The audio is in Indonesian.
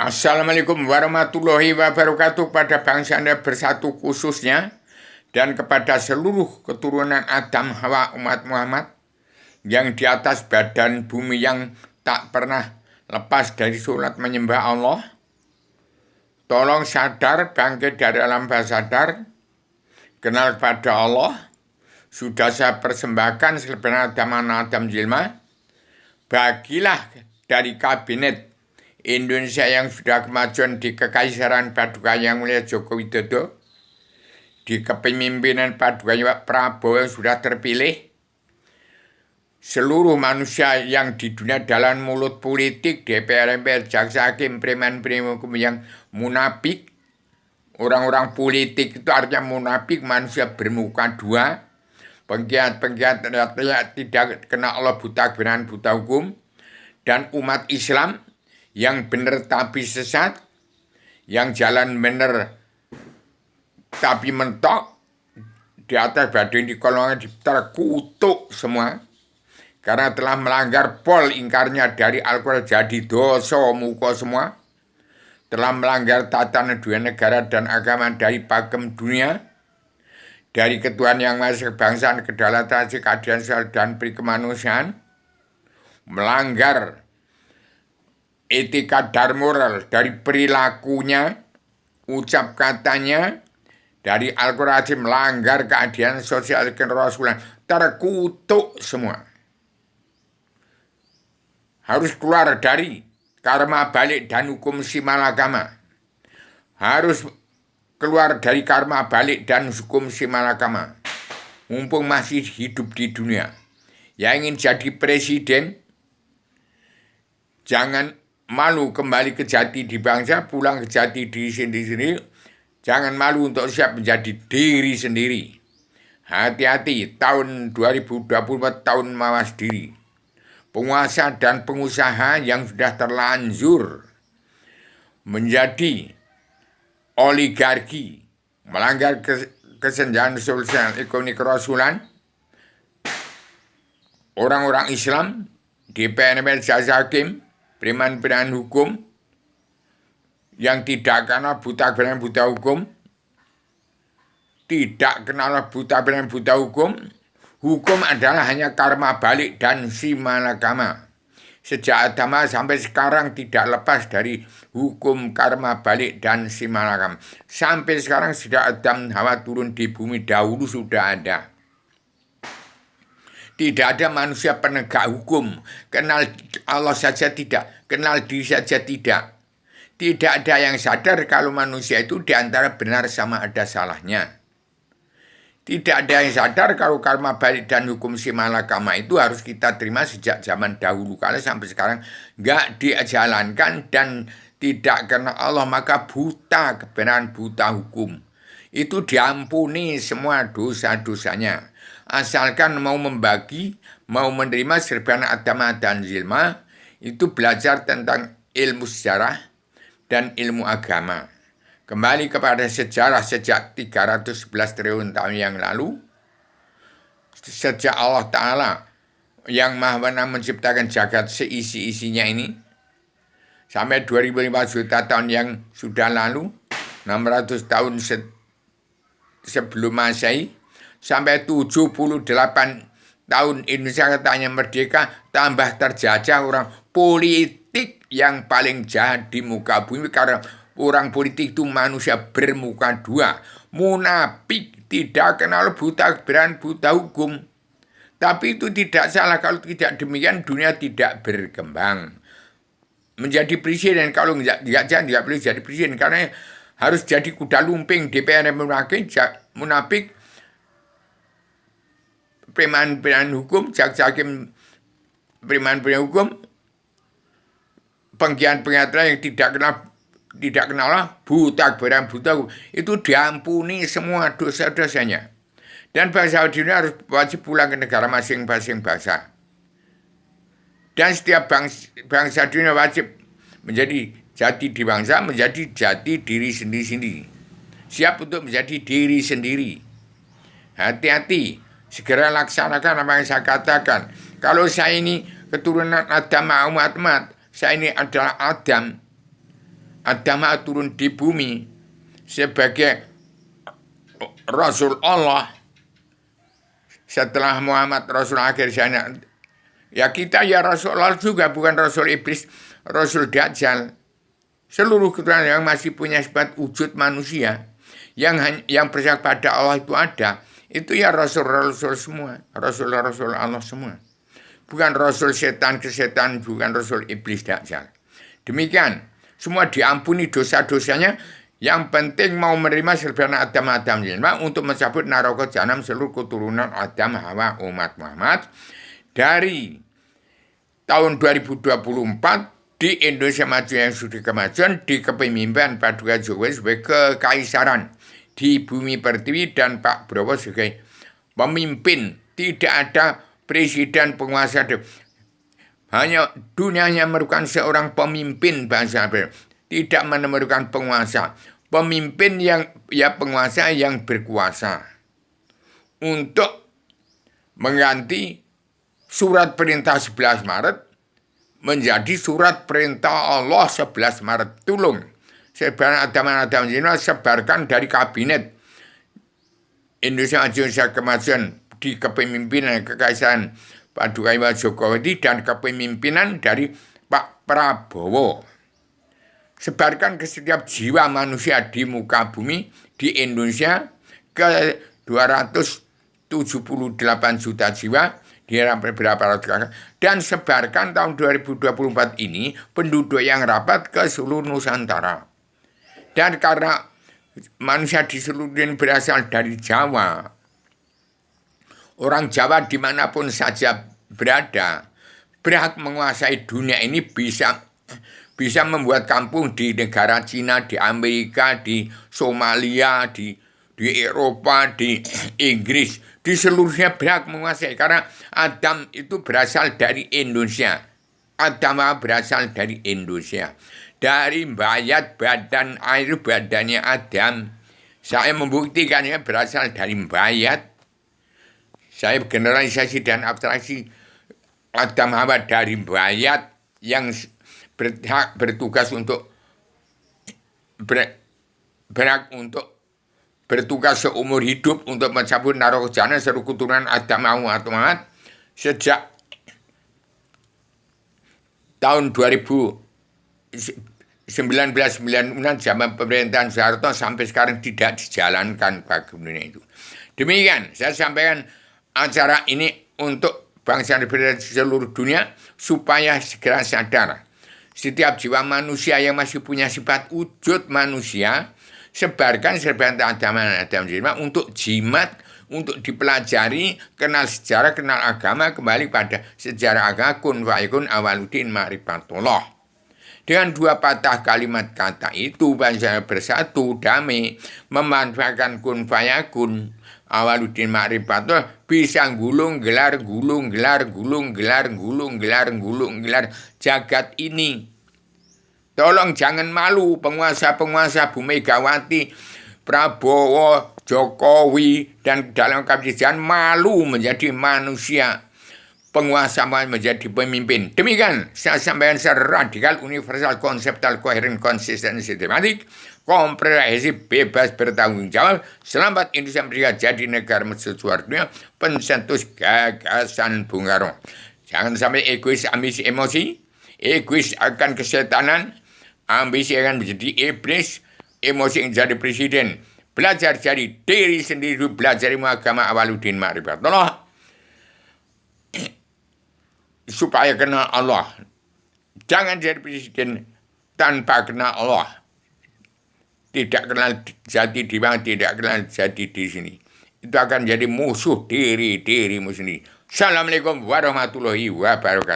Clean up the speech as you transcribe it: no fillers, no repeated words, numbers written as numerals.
Assalamualaikum warahmatullahi wabarakatuh pada bangsa Anda bersatu khususnya dan kepada seluruh keturunan Adam Hawa umat Muhammad yang di atas badan bumi yang tak pernah lepas dari sholat menyembah Allah. Tolong sadar, bangkit dari alam bawah sadar, kenal kepada Allah. Sudah saya persembahkan selebaran Adam Jilma. Bagilah dari kabinet Indonesia yang sudah kemajuan di Kekaisaran Paduka Yang Mulia Joko Widodo, di kepemimpinan Paduka Pak Prabowo yang sudah terpilih, seluruh manusia yang di dunia dalam mulut politik, DPR, MPR, jaksa hakim, preman hukum yang munafik. Orang-orang politik itu artinya munafik, manusia bermuka dua, pengkhianat tidak kena Allah, buta kebenaran, buta hukum, dan umat Islam yang benar tapi sesat, yang jalan benar tapi mentok, di atas badan di kolongan terkutuk semua karena telah melanggar pol ingkarnya dari Al-Quran, jadi dosa muka semua, telah melanggar tatanan dua negara dan agama dari pakem dunia, dari ketuhanan yang maha kebangsaan, kedaulatan, keadilan sosial dan kemanusiaan, melanggar etika dan moral dari perilakunya, ucap katanya, dari Al-Quran, melanggar keadilan sosial kerasulan, terkutuk semua. Harus keluar dari karma balik dan hukum simalakama. Harus keluar dari karma balik dan hukum simalakama. Mumpung masih hidup di dunia. Yang ingin jadi presiden, jangan malu kembali ke jati di bangsa, pulang ke jati diri sendiri. Jangan malu untuk siap menjadi diri sendiri. Hati-hati, tahun 2024 tahun mawas diri. Penguasa dan pengusaha yang sudah terlanjur menjadi oligarki, melanggar kesenjangan sosial ekonomi kerasulan, orang-orang Islam, DPR, jaksa hakim, preman hukum, yang tidak kenal buta kebenaran, buta hukum, tidak kenal buta kebenaran, buta hukum. Hukum adalah hanya karma balik dan simalakama. Sejak Adam sampai sekarang tidak lepas dari hukum karma balik dan simalakama. Sampai sekarang sejak Adam Hawa turun di bumi dahulu sudah ada. Tidak ada manusia penegak hukum. Kenal Allah saja tidak, kenal diri saja tidak. Tidak ada yang sadar kalau manusia itu diantara benar sama ada salahnya. Tidak ada yang sadar kalau karma balik dan hukum simalakama itu harus kita terima sejak zaman dahulu kala sampai sekarang nggak dijalankan dan tidak karena Allah, maka buta kebenaran, buta hukum. Itu diampuni semua dosa-dosanya. Asalkan mau membagi, mau menerima serban Adam dan Jilma, itu belajar tentang ilmu sejarah dan ilmu agama. Kembali kepada sejarah sejak 311 triliun tahun yang lalu, sejak Allah Ta'ala yang Maha Benar menciptakan jagat seisi-isinya ini, sampai 2005 juta tahun yang sudah lalu, 600 tahun sebelum Masehi, sampai 78 tahun Indonesia katanya merdeka, tambah terjajah orang politik yang paling jahat di muka bumi, karena orang politik itu manusia bermuka dua, munafik, tidak kenal buta kebenaran, buta hukum. Tapi itu tidak salah, kalau tidak demikian dunia tidak berkembang. Menjadi presiden, kalau tidak boleh jadi presiden, karena harus jadi kuda lumping, DPR munafik, preman hukum, jaksa hakim preman hukum, pengkhianat yang tidak kenal buta kebenaran, buta hukum, itu diampuni semua dosa-dosanya. Dan bangsa dunia harus wajib pulang ke negara masing-masing bangsa. Dan setiap bangsa dunia wajib menjadi jati di bangsa, menjadi jati diri sendiri-sendiri. Siap untuk menjadi diri sendiri. Hati-hati, segera laksanakan apa yang saya katakan. Kalau saya ini keturunan Adam, umat, saya ini adalah Adam, Adam turun di bumi sebagai Rasul Allah setelah Muhammad Rasul akhir zaman. Ya kita ya Rasul Allah juga, bukan Rasul Iblis, Rasul Dajjal. Seluruh keturunan yang masih punya sifat wujud manusia, yang percaya pada Allah itu ada, itu ya Rasul-Rasul semua, Rasul-Rasul Allah semua. Bukan Rasul setan-kesetan, bukan Rasul Iblis Dajjal. Demikian, semua diampuni dosa-dosanya. Yang penting mau menerima serbanan Adam untuk mencabut neraka jahanam seluruh keturunan Adam, Hawa, umat Muhammad dari tahun 2024 di Indonesia Maju yang sudah kemajuan di kepemimpinan Paduka Jokowi sebagai kekaisaran di bumi pertiwi dan Pak Prabowo sebagai pemimpin. Tidak ada presiden penguasa. Hanya dunianya memerlukan seorang pemimpin bangsa, tidak memerlukan penguasa. Pemimpin yang penguasa yang berkuasa untuk mengganti surat perintah 11 Maret menjadi surat perintah Allah 11 Maret. Tolong sebarkan sebarkan dari kabinet Indonesia Maju Kemajuan di kepemimpinan kekaisaran Paduka Jokowi dan kepemimpinan dari Pak Prabowo. Sebarkan ke setiap jiwa manusia di muka bumi di Indonesia, ke 278 juta jiwa di beberapa ratus, dan sebarkan tahun 2024 ini penduduk yang rapat ke seluruh Nusantara. Dan karena manusia di seluruh dunia berasal dari Jawa, orang Jawa dimanapun saja berada berhak menguasai dunia ini, bisa membuat kampung di negara Cina, di Amerika, di Somalia, di Eropa, di Inggris, di seluruhnya berhak menguasai. Karena Adam itu berasal dari Indonesia. Adam berasal dari Indonesia. Dari bayat badan air badannya Adam. Saya membuktikannya berasal dari bayat. Saya generalisasi dan abstraksi Adam Hawa dari bayat yang berhak bertugas untuk bertugas seumur hidup untuk mencabut neraka jahanam seluruh keturunan Adam Muhammad sejak tahun 1996 zaman pemerintahan Soeharto sampai sekarang tidak dijalankan bagaimana itu. Demikian saya sampaikan acara ini untuk bangsa di seluruh dunia supaya segera sadar. Setiap jiwa manusia yang masih punya sifat wujud manusia, sebarkan serban Adam untuk jimat, untuk dipelajari, kenal sejarah, kenal agama, kembali pada sejarah agama, kun fa'ikun awaluddin ma'rifatullah. Dengan dua patah kalimat kata itu, bangsa bersatu, damai, memanfaatkan kun fa'yakun awaluddin ma'rifatullah, bisa gulung gelar jagat ini. Tolong jangan malu penguasa-penguasa Bu Megawati, Prabowo, Jokowi, dan dalam kabinet malu menjadi manusia. Penguasa menjadi pemimpin. Demikian saya sampaikan secara radikal, universal, konseptual, koheren, konsisten, sistematik, komprehensif, bebas bertanggung jawab. Selamat Indonesia Merdeka jadi negara sesuatu dunia, pencetus gagasan Bung Karno. Jangan sampai egois, ambisi, emosi, egois akan kesetanan, ambisi akan menjadi iblis, emosi menjadi presiden. Belajar jadi diri sendiri, belajar ilmu agama awaluddin ma'rifatullah supaya kenal Allah. Jangan jadi presiden tanpa kenal Allah. Tidak kenal jati diri, tidak kenal jati di sini. Itu akan jadi musuh dirimu sendiri. Assalamualaikum warahmatullahi wabarakatuh.